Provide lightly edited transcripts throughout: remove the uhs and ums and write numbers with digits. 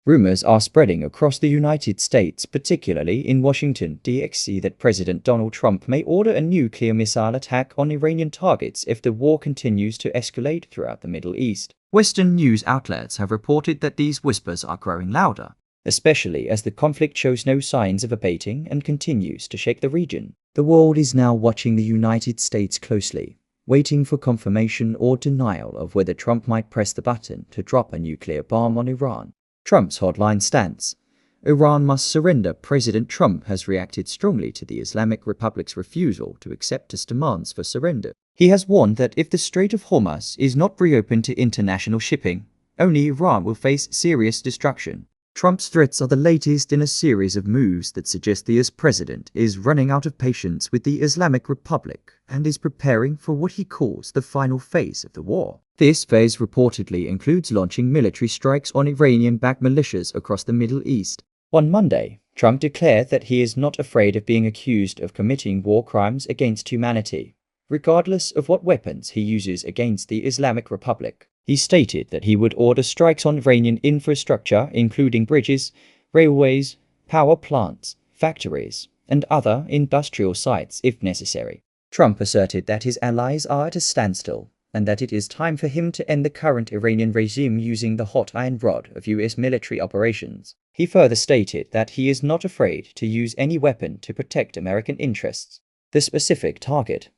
Rumors are spreading across the United States, particularly in Washington, D.C., that President Donald Trump may order a nuclear missile attack on Iranian targets if the war continues to escalate throughout the Middle East. Western news outlets have reported that these whispers are growing louder, especially as the conflict shows no signs of abating and continues to shake the region. The world is now watching the United States closely, waiting for confirmation or denial of whether Trump might press the button to drop a nuclear bomb on Iran. Trump's hardline stance: Iran must surrender. President Trump has reacted strongly to the Islamic Republic's refusal to accept its demands for surrender. He has warned that if the Strait of Hormuz is not reopened to international shipping, only Iran will face serious destruction. Trump's threats are the latest in a series of moves that suggest the US president is running out of patience with the Islamic Republic and is preparing for what he calls the final phase of the war. This phase reportedly includes launching military strikes on Iranian-backed militias across the Middle East. On Monday, Trump declared that he is not afraid of being accused of committing war crimes against humanity, regardless of what weapons he uses against the Islamic Republic. He stated that he would order strikes on Iranian infrastructure, including bridges, railways, power plants, factories, and other industrial sites if necessary. Trump asserted that his allies are at a standstill and that it is time for him to end the current Iranian regime using the hot iron rod of US military operations. He further stated that he is not afraid to use any weapon to protect American interests. The specific target: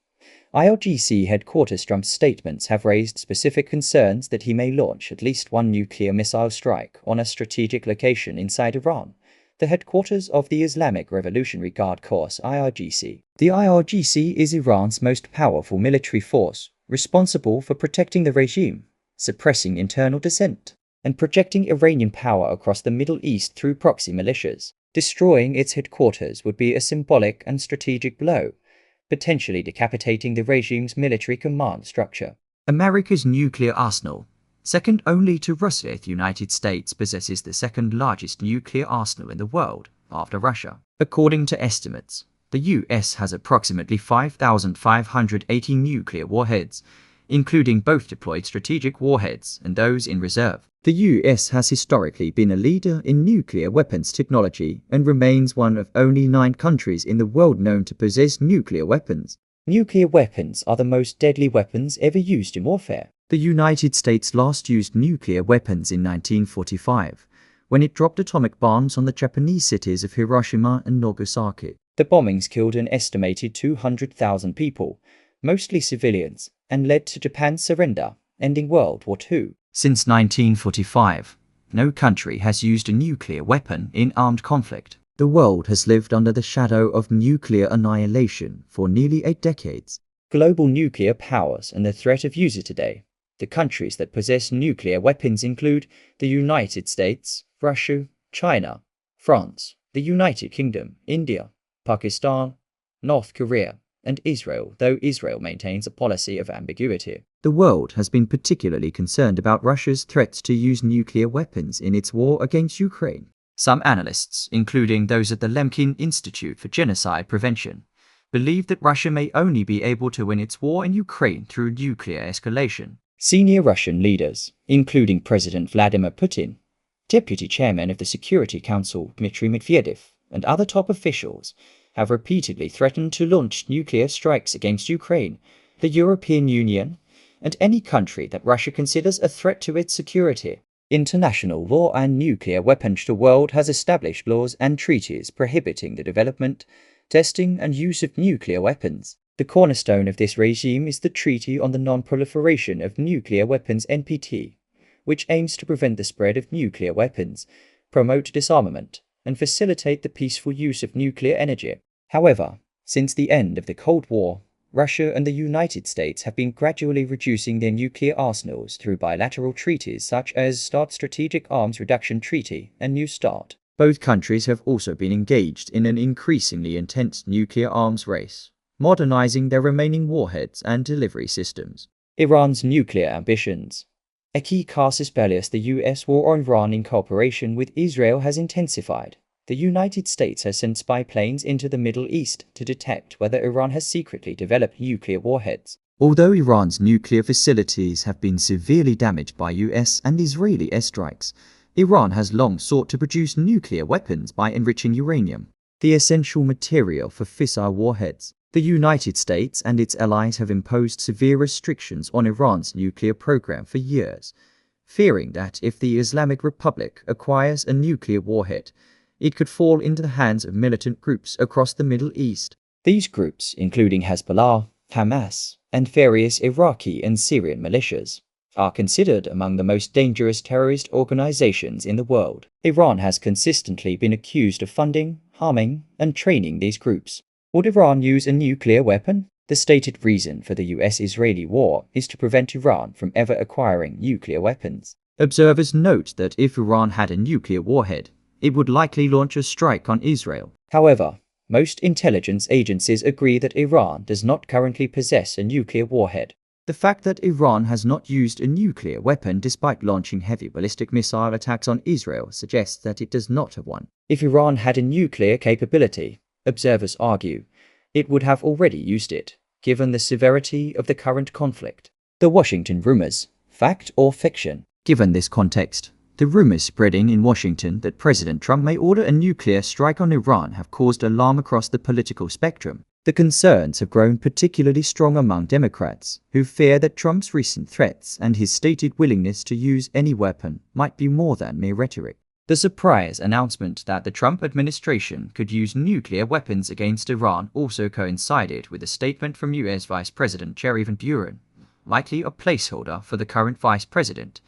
IRGC headquarters. Trump's statements have raised specific concerns that he may launch at least one nuclear missile strike on a strategic location inside Iran, the headquarters of the Islamic Revolutionary Guard Corps (IRGC). The IRGC is Iran's most powerful military force, responsible for protecting the regime, suppressing internal dissent, and projecting Iranian power across the Middle East through proxy militias. Destroying its headquarters would be a symbolic and strategic blow, potentially decapitating the regime's military command structure. America's nuclear arsenal. Second only to Russia, the United States possesses the second largest nuclear arsenal in the world, after Russia. According to estimates, the US has approximately 5,580 nuclear warheads, including both deployed strategic warheads and those in reserve. The US has historically been a leader in nuclear weapons technology and remains one of only 9 countries in the world known to possess nuclear weapons. Nuclear weapons are the most deadly weapons ever used in warfare. The United States last used nuclear weapons in 1945, when it dropped atomic bombs on the Japanese cities of Hiroshima and Nagasaki. The bombings killed an estimated 200,000 people, mostly civilians, and led to Japan's surrender, ending World War II. Since 1945, no country has used a nuclear weapon in armed conflict. The world has lived under the shadow of nuclear annihilation for nearly 8 decades. Global nuclear powers and the threat of use today. The countries that possess nuclear weapons include the United States, Russia, China, France, the United Kingdom, India, Pakistan, North Korea, and Israel, though Israel maintains a policy of ambiguity. The world has been particularly concerned about Russia's threats to use nuclear weapons in its war against Ukraine. Some analysts, including those at the Lemkin Institute for Genocide Prevention, believe that Russia may only be able to win its war in Ukraine through nuclear escalation. Senior Russian leaders, including President Vladimir Putin, Deputy Chairman of the Security Council Dmitry Medvedev, and other top officials, have repeatedly threatened to launch nuclear strikes against Ukraine, the European Union, and any country that Russia considers a threat to its security. International law and nuclear weapons. The world has established laws and treaties prohibiting the development, testing, and use of nuclear weapons. The cornerstone of this regime is the Treaty on the Non-Proliferation of Nuclear Weapons (NPT), which aims to prevent the spread of nuclear weapons, promote disarmament, and facilitate the peaceful use of nuclear energy. However, since the end of the Cold War, Russia and the United States have been gradually reducing their nuclear arsenals through bilateral treaties such as START Strategic Arms Reduction Treaty and New START. Both countries have also been engaged in an increasingly intense nuclear arms race, modernizing their remaining warheads and delivery systems. Iran's nuclear ambitions. A key casus belli: the US war on Iran in cooperation with Israel has intensified. The United States has sent spy planes into the Middle East to detect whether Iran has secretly developed nuclear warheads. Although Iran's nuclear facilities have been severely damaged by US and Israeli airstrikes, Iran has long sought to produce nuclear weapons by enriching uranium, the essential material for fissile warheads. The United States and its allies have imposed severe restrictions on Iran's nuclear program for years, fearing that if the Islamic Republic acquires a nuclear warhead, it could fall into the hands of militant groups across the Middle East. These groups, including Hezbollah, Hamas, and various Iraqi and Syrian militias, are considered among the most dangerous terrorist organizations in the world. Iran has consistently been accused of funding, harming, and training these groups. Would Iran use a nuclear weapon? The stated reason for the US-Israeli war is to prevent Iran from ever acquiring nuclear weapons. Observers note that if Iran had a nuclear warhead, it would likely launch a strike on Israel. However, most intelligence agencies agree that Iran does not currently possess a nuclear warhead. The fact that Iran has not used a nuclear weapon despite launching heavy ballistic missile attacks on Israel suggests that it does not have one. If Iran had a nuclear capability, observers argue, it would have already used it, given the severity of the current conflict. The Washington rumors, fact or fiction? Given this context, the rumors spreading in Washington that President Trump may order a nuclear strike on Iran have caused alarm across the political spectrum. The concerns have grown particularly strong among Democrats, who fear that Trump's recent threats and his stated willingness to use any weapon might be more than mere rhetoric. The surprise announcement that the Trump administration could use nuclear weapons against Iran also coincided with a statement from US Vice President Jerry Van Buren, likely a placeholder for the current Vice President,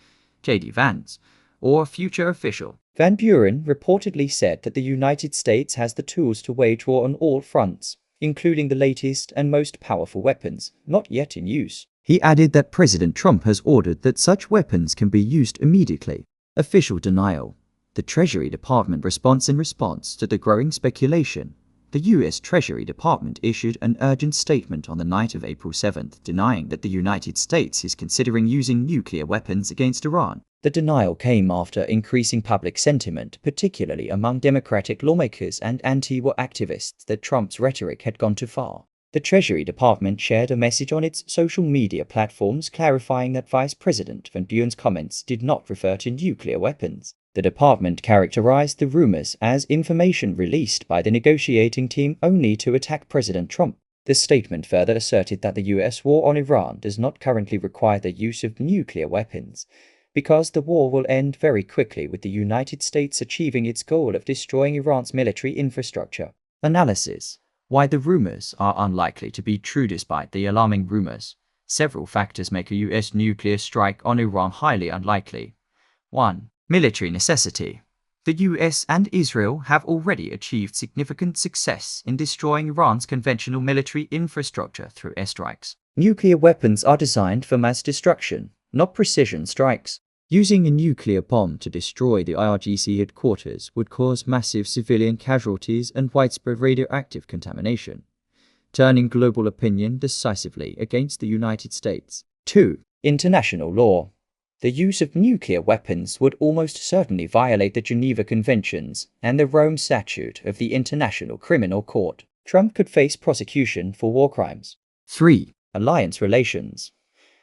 J.D. Vance, or a future official. Van Buren reportedly said that the United States has the tools to wage war on all fronts, including the latest and most powerful weapons, not yet in use. He added that President Trump has ordered that such weapons can be used immediately. Official denial. The Treasury Department response. In response to the growing speculation, the U.S. Treasury Department issued an urgent statement on the night of April 7th, denying that the United States is considering using nuclear weapons against Iran. The denial came after increasing public sentiment, particularly among Democratic lawmakers and anti-war activists, that Trump's rhetoric had gone too far. The Treasury Department shared a message on its social media platforms clarifying that Vice President Van Buren's comments did not refer to nuclear weapons. The department characterized the rumors as information released by the negotiating team only to attack President Trump. The statement further asserted that the US war on Iran does not currently require the use of nuclear weapons, because the war will end very quickly with the United States achieving its goal of destroying Iran's military infrastructure. Analysis. Why the rumors are unlikely to be true despite the alarming rumors. Several factors make a US nuclear strike on Iran highly unlikely. 1. Military necessity. The US and Israel have already achieved significant success in destroying Iran's conventional military infrastructure through airstrikes. Nuclear weapons are designed for mass destruction, not precision strikes. Using a nuclear bomb to destroy the IRGC headquarters would cause massive civilian casualties and widespread radioactive contamination, turning global opinion decisively against the United States. 2. International law. The use of nuclear weapons would almost certainly violate the Geneva Conventions and the Rome Statute of the International Criminal Court. Trump could face prosecution for war crimes. 3. Alliance relations.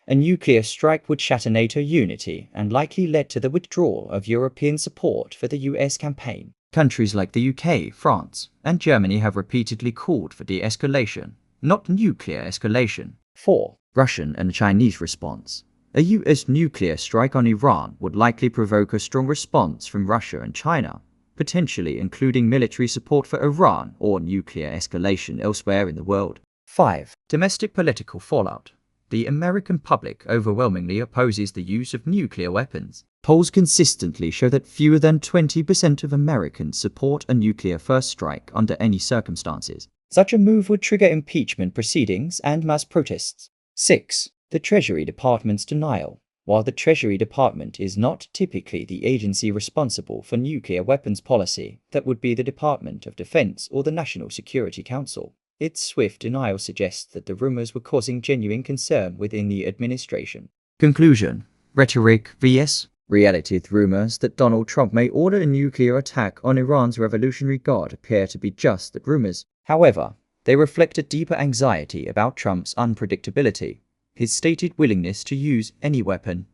A nuclear strike would shatter NATO unity and likely lead to the withdrawal of European support for the US campaign. Countries like the UK, France, and Germany have repeatedly called for de-escalation, not nuclear escalation. 4. Russian and Chinese response. A US nuclear strike on Iran would likely provoke a strong response from Russia and China, potentially including military support for Iran or nuclear escalation elsewhere in the world. 5. Domestic political fallout. The American public overwhelmingly opposes the use of nuclear weapons. Polls consistently show that fewer than 20% of Americans support a nuclear first strike under any circumstances. Such a move would trigger impeachment proceedings and mass protests. 6. The Treasury Department's denial. While the Treasury Department is not typically the agency responsible for nuclear weapons policy, that would be the Department of Defense or the National Security Council. Its swift denial suggests that the rumors were causing genuine concern within the administration. Conclusion. Rhetoric vs. reality. The rumors that Donald Trump may order a nuclear attack on Iran's Revolutionary Guard appear to be just that rumors. However, they reflect a deeper anxiety about Trump's unpredictability, his stated willingness to use any weapon,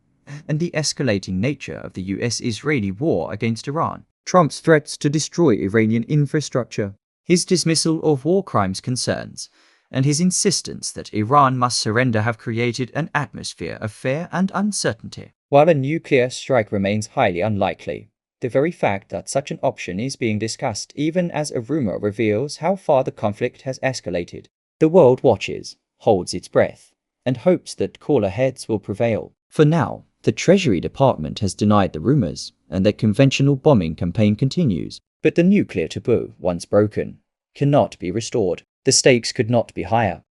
and the escalating nature of the US-Israeli war against Iran, Trump's threats to destroy Iranian infrastructure, his dismissal of war crimes concerns, and his insistence that Iran must surrender have created an atmosphere of fear and uncertainty. While a nuclear strike remains highly unlikely, the very fact that such an option is being discussed even as a rumor reveals how far the conflict has escalated. The world watches, holds its breath, and hopes that cooler heads will prevail. For now, the Treasury Department has denied the rumors, and the conventional bombing campaign continues. But the nuclear taboo, once broken, cannot be restored. The stakes could not be higher.